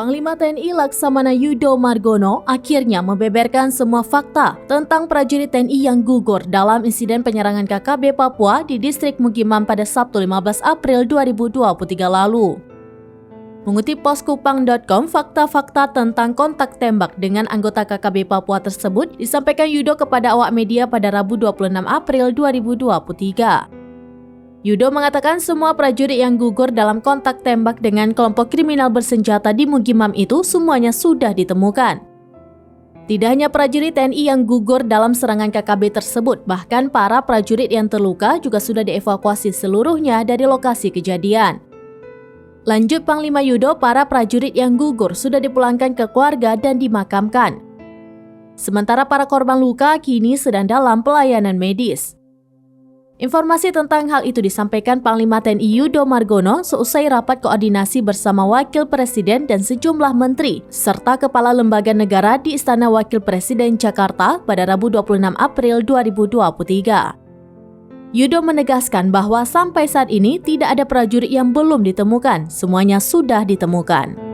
Panglima TNI Laksamana Yudo Margono akhirnya membeberkan semua fakta tentang prajurit TNI yang gugur dalam insiden penyerangan KKB Papua di distrik Mugimam pada Sabtu 15 April 2023 lalu. Mengutip poskupang.com, fakta-fakta tentang kontak tembak dengan anggota KKB Papua tersebut disampaikan Yudo kepada awak media pada Rabu 26 April 2023. Yudo mengatakan semua prajurit yang gugur dalam kontak tembak dengan kelompok kriminal bersenjata di Mugimam itu semuanya sudah ditemukan. Tidak hanya prajurit TNI yang gugur dalam serangan KKB tersebut, bahkan para prajurit yang terluka juga sudah dievakuasi seluruhnya dari lokasi kejadian. Lanjut Panglima Yudo, para prajurit yang gugur sudah dipulangkan ke keluarga dan dimakamkan. Sementara para korban luka kini sedang dalam pelayanan medis. Informasi tentang hal itu disampaikan Panglima TNI Yudo Margono seusai rapat koordinasi bersama Wakil Presiden dan sejumlah menteri, serta kepala lembaga negara di Istana Wakil Presiden Jakarta pada Rabu 26 April 2023. Yudo menegaskan bahwa sampai saat ini tidak ada prajurit yang belum ditemukan, semuanya sudah ditemukan.